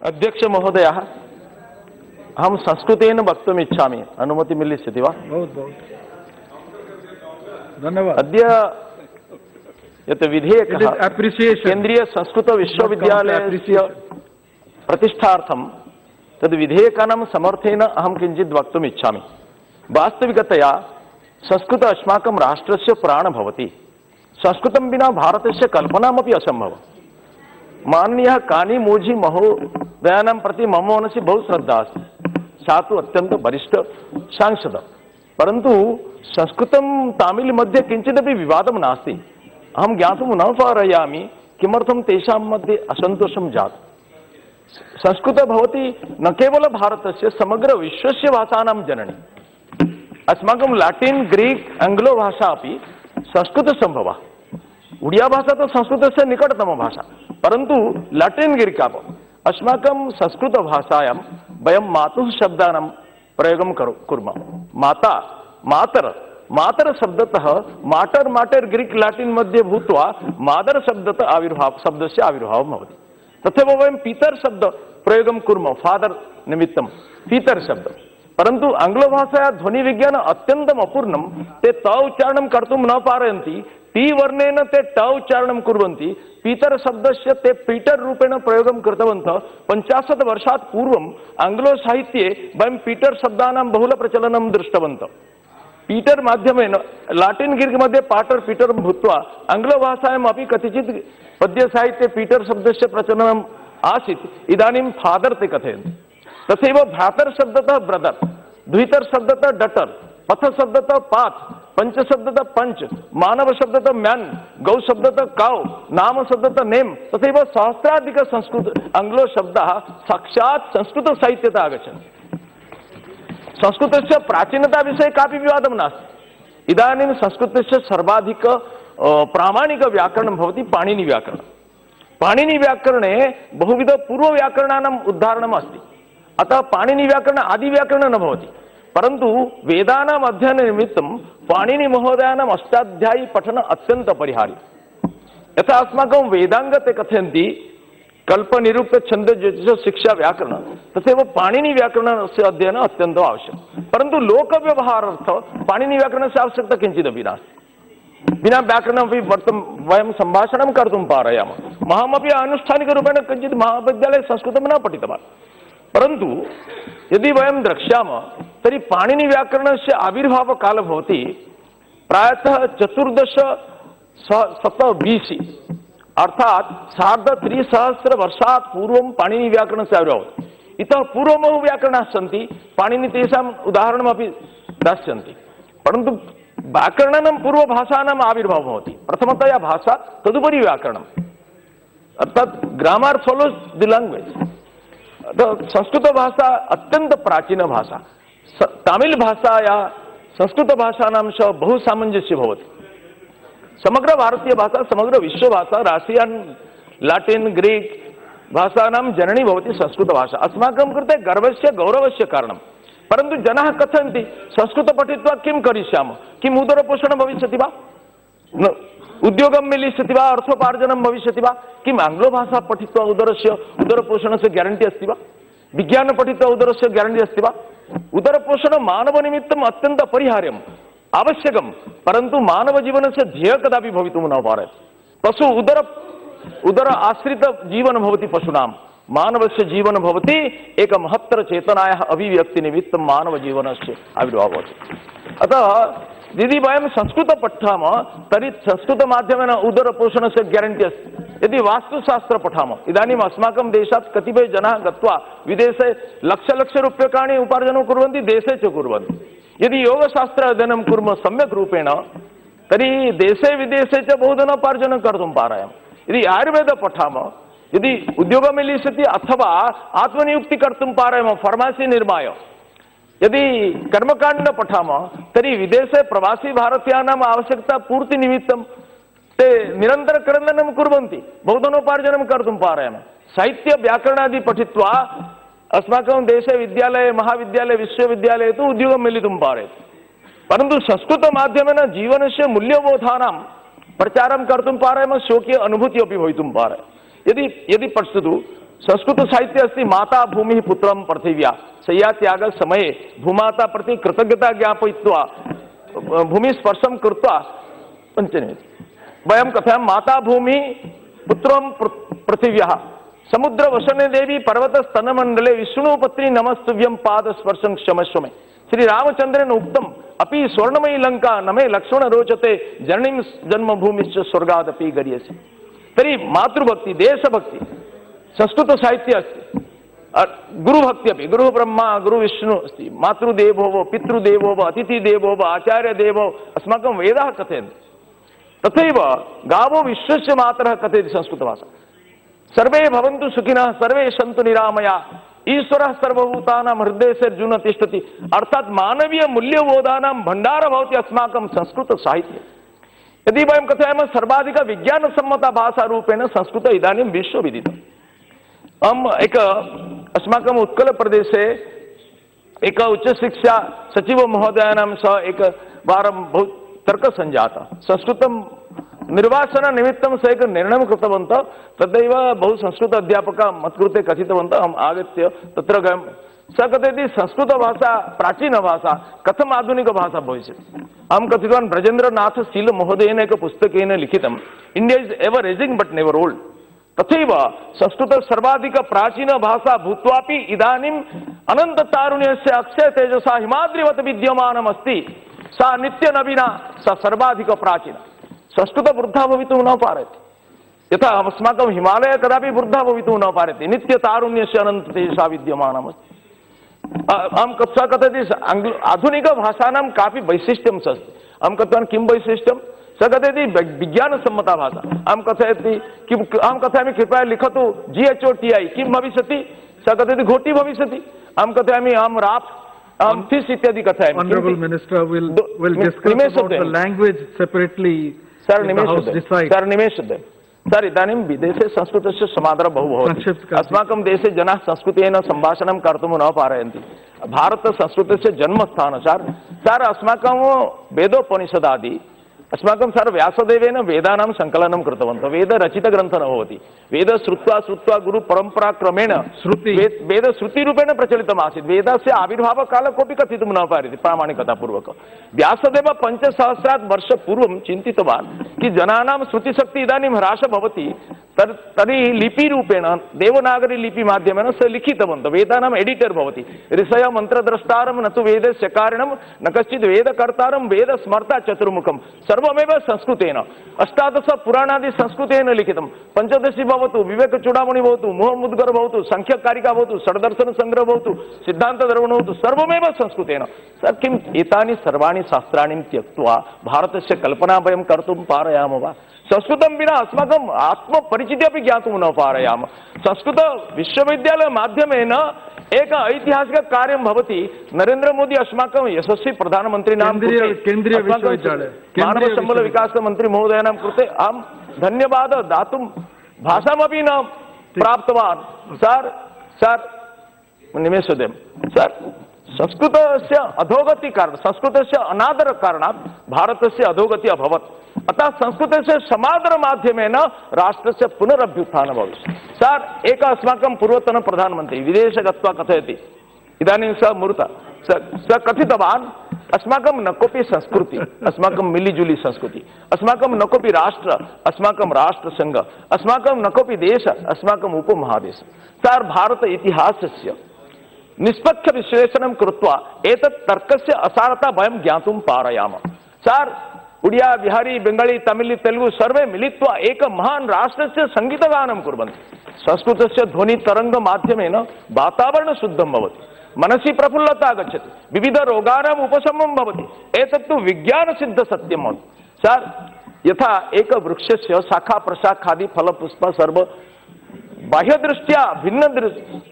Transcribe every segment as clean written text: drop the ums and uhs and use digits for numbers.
अध्यक्ष महोदय, अहं संस्कृतेन वक्तुम् इच्छामि, अनुमति मिलिष्यति वा? बहुत बहुत धन्यवाद। अद्य यत् विधेयकः केन्द्रीय संस्कृत विश्वविद्यालयस्य प्रतिष्ठार्थं तद् विधेयकानां समर्थनेन अहं किञ्चित् वक्तुम् इच्छामि। वास्तविकतया संस्कृत अस्माकं राष्ट्रस्य प्राणः भवति। संस्कृतं विना भारतस्य कल्पनामपि असम्भवम्। माननीयः कानी मोझी महोदयानां प्रति मम मनसि बहु श्रद्धा अस्ति। सा तु अत्यन्त वरिष्ठ सांसद, परन्तु संस्कृतं तमिळ् मध्ये किञ्चिदपि विवादं नास्ति। अहं ज्ञातुं न पारयामि किमर्थं तेषां मध्ये असन्तोषं जातं। संस्कृत भवति न केवल भारतस्य, समग्र विश्वस्य भाषाणां जननी। अस्माकं लाटिन्, ग्रीक्, आङ्ग्लो भाषा अपि संस्कृतसम्भवा। उडिया भाषा तो संस्कृतस्य निकटतम भाषा, परन्तु लाटिन् ग्रीकाप अस्माकं संस्कृतभाषायां वयं मातुः शब्दानां प्रयोगं कुर्मः। माता, मातर, मातर शब्दतः माटर माटर ग्रीक लाटिन् मध्ये भूत्वा मादर शब्दस्य आविर्भावः भवति। तथैव वयं पीतर शब्द प्रयोगं कुर्मः, फादर निमित्तं पीतर शब्द। परन्तु आङ्ग्लभाषायाः ध्वनिविज्ञान अत्यन्तम् अपूर्णं। ते त उच्चारणं कर्तुं न पारयन्ति, टी वर्णेन ते ट उच्चारणं कुर्वन्ति। पीतर शब्दस्य ते पीटर रूपेण प्रयोगं कृतवन्तः। 50 वर्षात् पूर्वम् आङ्ग्लो साहित्ये वयं पीटर शब्दानां बहुलप्रचलनं दृष्टवन्तः। पीटर माध्यमेन लाटिन् ग्रीक् मध्ये पाटर पीटर भूत्वा आङ्ग्लभाषायाम् अपि कतिचित् पद्यसाहित्ये पीटर शब्दस्य प्रचलनम् आसीत्। इदानीं फादर ते कथयन्ति। तथैव भ्रातर शब्दतः ब्रदर, द्वितर शब्दतः डटर, पथ शब्दतः पाथ, पंच शब्दतः पंच, मानव शब्दतः मैन, गौ शब्दतः काउ, नाम शब्दतः नेम। तथैव सहस्राधिक संस्कृत आङ्ग्लो शब्दाः साक्षात् संस्कृत साहित्यतः आगच्छन्ति। संस्कृतस्य प्राचीनता विषये कापि विवादः नास्ति। इदानीं संस्कृतस्य सर्वाधिक प्रामाणिक व्याकरणं भवति पाणिनि व्याकरणं। पाणिनि व्याकरणे बहुविध पूर्वव्याकरणानाम् उदाहरणम् अस्ति। अतः पाणिनि व्याकरण आदिव्याकरण न भवति, परन्तु वेदानाम् अध्ययननिमित्तं पाणिनि महोदयानाम् अष्टाध्यायी पठन अत्यन्त अपरिहार्य। यथा अस्माकं वेदाङ्ग ते कथयन्ति कल्प, निरुक्त, छन्द, ज्योतिष, शिक्षा, व्याकरण, तथैव पाणिनि व्याकरणस्य अध्ययनं अत्यन्तम् आवश्यकं। परन्तु लोकव्यवहारार्थं पाणिनि व्याकरणस्य आवश्यकता किञ्चिदपि नास्ति। विना व्याकरणमपि वयं सम्भाषणं कर्तुं पारयामः। अहमपि आनुष्ठानिकरूपेण किञ्चित् महाविद्यालये संस्कृतं न पठितवान्, परन्तु यदि वयं द्रक्ष्यामः तर्हि पाणिनि व्याकरणस्य आविर्भावकालः भवति प्रायतः 1420 BC, अर्थात् 350 वर्षात् पूर्वं पाणिनि व्याकरणस्य आविर्भावः। इतः पूर्वमेव व्याकरणाः सन्ति, पाणिनि तेषाम् उदाहरणमपि दास्यन्ति। परन्तु व्याकरणानां पूर्वभाषाणाम् आविर्भावः भवति। प्रथमतया भाषा, तदुपरि व्याकरणम्, अर्थात् grammar follows the language. Sanskrit भाषा अत्यंत प्राचीन भाषा। तमिळ् भाषाया संस्कृत भाषाणां सह बहु सामञ्जस्य भवति। समग्र भारतीय भाषा, समग्र विश्व भाषा, राशियन्, लाटिन्, ग्रीक भाषाणां जननी भवति संस्कृत भाषा। अस्माकं कृते गर्वस्य गौरवस्य कारणं। परन्तु जनाः कथयन्ति संस्कृत पठित्वा किं करिष्यामः, किम् उदरपोषणं भविष्यति वा, उद्योगं मिलिष्यति वा, अर्थोपार्जनं भविष्यति वा, किम् आङ्ग्लभाषा पठित्वा उदरपोषणस्य ग्यारण्टी अस्ति वा, विज्ञानं पठित्वा उदरस्य ग्यारण्टी अस्ति वा? उदरपोषणं मानवनिमित्तम् अत्यन्त अपरिहार्यम्, आवश्यकं, परन्तु मानवजीवनस्य ध्येयः कदापि भवितुं न पारयति। पशु उदर आश्रित जीवन भवति पशूनां, मानवस्य जीवन भवति एक महत्तर चेतनायाः अभिव्यक्तिनिमित्तं मानवजीवनस्य आविर्भावः भवति। अतः यदि वयं संस्कृत पठामः तर्हि संस्कृतमाध्यमेन उदरपोषणस्य ग्यारण्टी अस्ति। यदि वास्तुशास्त्र पठामः, इदानीम् अस्माकं देशात् कतिपय जनाः गत्वा विदेशे लक्षरूप्यकाणि उपार्जनं कुर्वन्ति, देशे च कुर्वन्ति। यदि योगशास्त्र अध्ययनं कुर्मः सम्यक् रूपेण तर्हि देशे विदेशे च बहुधनोपार्जनं कर्तुं पारयामः। यदि आयुर्वेद पठामः, यदि उद्योगं मिलिष्यति अथवा आत्मनियुक्ति कर्तुं पारयामः, फार्मसी निर्माय। यदि कर्मकाण्ड पठामः तर्हि विदेशे प्रवासी भारतीयानाम् आवश्यकता पूर्ति निमित्तं ते निरन्तरक्रन्दनं कुर्वन्ति, बहुधनोपार्जनं कर्तुं पारयामः। साहित्य व्याकरणादि पठित्वा अस्माकं देशे विद्यालये, महाविद्यालये, विश्वविद्यालये तु उद्योगं मिलितुं पारयति। परन्तु संस्कृतमाध्यमेन जीवनस्य मूल्यबोधानां प्रचारं कर्तुं पारयामः, स्वकीय अनुभूतिः अपि भवितुं पारयति। यदि पश्यतु संस्कृत साहित्य अस्ति माता भूमि पुत्रम पृथिव्या शय्यात्याग समये भूमाता प्रति कृतज्ञता ज्ञापयित्वा भूमि स्पर्शं कृत्वा पंचमे वयं कथयामः माता भूमि पुत्रम पृथिव्या समुद्र वसने देवी पर्वत स्तन मंडले विष्णुपत्नी नमस्तुभ्यं पाद स्पर्शं क्षमस्व मे श्री रामचंद्रेण उक्तम अपि स्वर्णमयी लंका नमे लक्ष्मण रोचते जननीं जन्मभूमिश्च स्वर्गादपि गरीयसी। तर्हि मातृभक्ति देशभक्ति संस्कृत साहित्य अस्ति। गुरुभक्ति अपि गुरु ब्रह्मा गुरु विष्णु अस्ति। मातृदेवो भव पितृदेवो भव अतिथिदेवो भव आचार्यदेवो अस्माकं वेदाः कथयन्ति। तथैव गावो विश्वस्य मातरः कथयति संस्कृतभाषा। सर्वे भवन्तु सुखिनः सर्वे सन्तु निरामयाः ईश्वरः सर्वभूतानां हृदयेऽर्जुन तिष्ठति। अर्थात मानवीय मूल्यबोधानां भण्डारः भवति अस्माकं संस्कृत साहित्ये। यदि वयं कथयामः सर्वाधिक विज्ञानसम्मता भाषारूपेण संस्कृत इदानीं विश्वविदितम्। अस्माकम् उत्कलप्रदेशे एक उच्चशिक्षा सचिव महोदयानां सह एकवारं बहु तर्कः सञ्जातः। संस्कृतं निर्वाचन निमित्तं सः एकं निर्णयं कृतवन्तः। तदैव बहु संस्कृत अध्यापकाः मत्कृते कथितवन्तः। अहम् आगत्य तत्र गयं सः कथयति संस्कृतभाषा प्राचीनभाषा कथम् आधुनिकभाषा भविष्यति। अहं कथितवान् ब्रजेन्द्रनाथ शील महोदयेन एक पुस्तकेन लिखितम् India is ever ageing but never old. तथैव संस्कृत सर्वाधिक प्राचीन भाषा भूत्वापि इदानीम् अनंत तारुण्यस्य अक्षय तेजसा हिमाद्रिवत विद्यमानमस्ति। सा नित्य नवीना सा सर्वाधिक प्राचीना। संस्कृत वृद्धा भवितुं न पारयति यथा अस्माकं हिमालय कदापि वृद्धा भवितुं न पारयति। नित्य तारुण्यस्य अनंत तेजसा विद्यमानमस्ति। अहं सः कथयति आधुनिकभाषाणां कापि वैशिष्ट्यं अस्ति। अहं कथयामि किं वैशिष्ट्यं सः कथयति विज्ञानसम्मता भाषा। अहं कथयामि कृपया लिखतु GHOTI किं भविष्यति सः कथयति घोटी भविष्यति। अहं कथयामि अहं राफ्ट फिश इत्यादि कथयामि। Honorable Minister will discuss about the language separately. Sir निमेषद्वयं सर इदानीं विदेशे संस्कृतस्य समादरः बहु भवति। अस्माकं देशे जनाः संस्कृतेन सम्भाषणं कर्तुं न पारयन्ति। भारत संस्कृतस्य जन्मस्थानं सर अस्माकं वेदोपनिषदादि अस्माकं सर व्यासदेवेन वेदानां संकलनं कृतवन्तः। वेद रचितग्रन्थः न भवति। वेद श्रुत्वा गुरु परंपरा क्रमेण वेद श्रुतिरूपेण प्रचलितमासीत्। वेदस्य आविर्भावकाल कोऽपि कथितुं न पारयति प्रामाणिकतापूर्वक। व्यासदेव 5,000 वर्ष पूर्वं चिन्तितवान् कि जनानां श्रुतिशक्ति इदानीं ह्रासः भवति। तर्हि लिपिरूपेण देवनागरी लिपि माध्यमेन स लिखितवन्तः। वेदानाम् एडिटर भवति। ऋषयः मन्त्रद्रष्टारं न तु वेदस्य कारणं न कश्चित् वेदकर्तारं वेदस्मर्ता चतुर्मुखं सर्वमेव संस्कृतेन। 18 पुराणादि संस्कृतेन लिखितं। पंचदशी भवतु विवेकचूडामणि भवतु मोहमुद्गर भवतु संख्यकारिका भवतु षड्दर्शन संग्रह भवतु सिद्धान्तधर्मः भवतु सर्वमेव संस्कृतेन। सर किम् एतानि सर्वाणि शास्त्राणि त्यक्त्वा भारतस्य कल्पना वयं कर्तुं पारयामः वा? संस्कृतं विना अस्माकम् आत्मपरिचितिः अपि ज्ञातुं न पारयामः। संस्कृत विश्वविद्यालय माध्यमेन एक ऐतिहासिक कार्यं भवति। नरेंद्र मोदी अस्माकं यशस्वी प्रधानमन्त्रिणां केन्द्रीय विश्वविद्यालय मानव सम्बल विकास मंत्री महोदयानां कृते अहं धन्यवादः दातुं भाषामपि न प्राप्तवान्। सर निमेषद्वयं सर संस्कृतस्य अधोगति कारण संस्कृतस्य अनादर कारणात् भारतस्य अधोगति अभवत्। अतः संस्कृतस्य समादर माध्यमेन राष्ट्रस्य पुनरभ्युत्थानं भविष्यति। सर एक अस्माकं पूर्वतन प्रधानमन्त्री विदेशे गत्वा कथयति इदानीं सः मूर्ता सः कथितवान् अस्माकं न कोऽपि संस्कृति अस्माकं मिलिजुली संस्कृति अस्माकं न कोऽपि राष्ट्र अस्माकं राष्ट्रसङ्घ अस्माकं न कोऽपि देश अस्माकम् उपमहादेश। सर भारत इतिहासस्य निष्पक्ष विश्लेषणं कृत्वा एतत् तर्कस्य असारता वयं ज्ञातुं पारयामः। सर उडिया बिहारी बेङ्गाली तमिल तेलुगु सर्वे मिलित्वा एक महान् राष्ट्रस्य सङ्गीतगानं कुर्वन्ति। संस्कृतस्य ध्वनितरङ्ग माध्यमेन वातावरणं शुद्धं भवति। मनसि प्रफुल्लता आगच्छति। विविध रोगाणाम् उपशमनं भवति। एतत्तु विज्ञानसिद्ध सत्यम् अस्ति। सर यथा एक वृक्षस्य शाखा प्रशाखादि फलपुष्प सर्व बाह्यदृष्ट्या भिन्न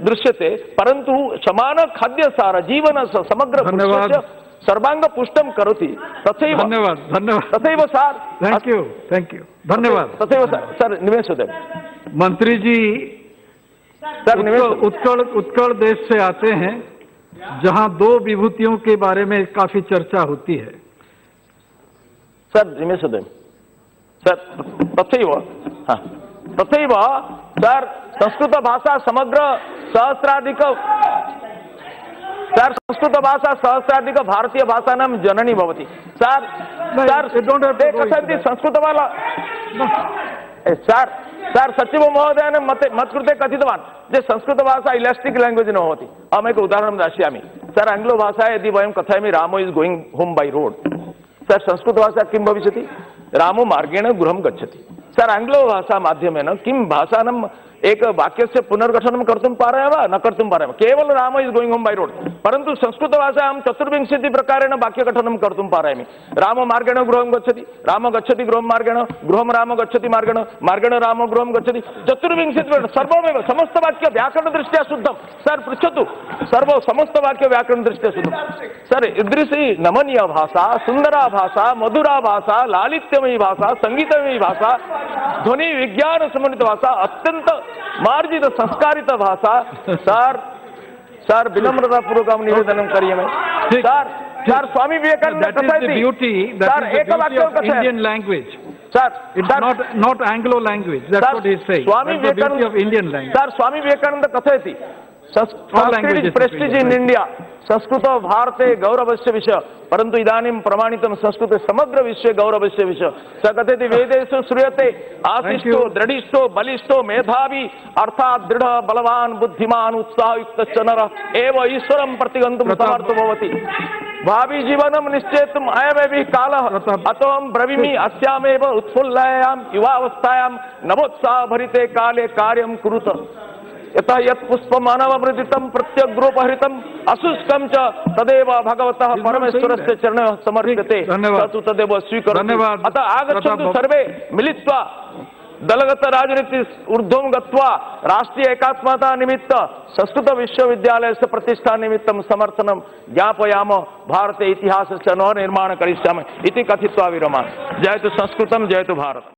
दृश्यते परन्तु समान खाद्यसार जीवन समग्र वृक्षस्य सर्वांग पुष्टं करोति। तथैव धन्यवाद तथैव सर थैंक यू धन्यवाद। तथैव सर निमेषद्वयं मंत्री जी उत्कल देश से आते हैं जहां 2 विभूतियों के बारे में काफी चर्चा होती है। सर निमेषद्वयं सर तथैव सर संस्कृत भाषा समग्र सहस्राधिक सर संस्कृत भाषा सहस्राधिक भारतीय भाषानां जननी भवति सर सर ते कथयन्ति संस्कृतवाला सर सर सचिव महोदयेन मत्कृते कथितवान् जे संस्कृत भाषा इलास्टिक लैंग्वेज न भवति अहम् एक उदाहरणं दास्यामि सर आंग्लो भाषा यदि वयं कथयामि रामो is going home by road sir Sanskrit भाषा किं भविष्यति रामो मार्गेण गृहं गच्छति सर आंग्लो भाषा माध्यमेन किं भाषानं एक वाक्यस्य पुनर्गठनं कर्तुं पारयामः वा न कर्तुं पारयामः केवल Ram is going home by road परन्तु संस्कृत भाषायां 24 प्रकारेण वाक्यगठनं कर्तुं पारयामि राम मार्गेण गृहं गच्छति राम गच्छति गृहं मार्गेण गृहं राम गच्छति मार्गेण मार्गेण राम गृहं गच्छति 24 सर्वमेव समस्त वाक्य व्याकरणदृष्ट्या शुद्धं सर पृच्छतु सर्व समस्त वाक्य व्याकरणदृष्ट्या शुद्धं सर ईदृशी नमनीय भाषा सुंदरा भाषा मधुरा भाषा लालित्यमयी भाषा संगीतमयी भाषा ध्वनि विज्ञान समन्वित भाषा अत्यंत मार्जित संस्कारित भाषा सर सर विनम्रता पूर्वक निवेदन करिए मैं sir sir Swami Vivekananda sir एक वाक्य Indian language sir it's not Anglo language that's what he is saying Swami Vivekananda of Indian language sir Swami Vivekananda कथयति Sanskrit prestige in India Sanskrit भारते गौरवस्य विषय परंतु इदानीं प्रमाणितं संस्कृत समग्र विश्वे गौरवस्य विषय स कथयति वेदेषु श्रूयते आशिष्टो दृढिष्टो बलिष्ठो मेधावी अर्थात् दृढ़ बलवान बुद्धिमान उत्साहयुक्तश्च नरः एव ईश्वरं प्रतिगन्तुं समर्थो भवति भावी जीवनं निश्चेतुम् अयमेव कालः अतोऽहं ब्रवीमि अस्यामेव उत्फुल्लायां युवावस्थायां नवोत्साहभरिते काले कार्यं कुरुत यतः यत् पुष्पमानवमृदितं प्रत्यग्रोपहृतम् अशुष्कं च तदेव भगवतः परमेश्वरस्य चरणः समर्प्यते तत् तदेव स्वीकरोतु अतः आगच्छन्तु सर्वे मिलित्वा दलगत राजनीति ऊर्ध्वं गत्वा राष्ट्रीय एकात्मता निमित्त संस्कृत विश्वविद्यालयस्य प्रतिष्ठा निमित्तं समर्थनं ज्ञापयामः भारते इतिहासस्य नवनिर्माणं करिष्यामः इति कथित्वा विरमामि जयतु संस्कृतं जयतु भारतम्।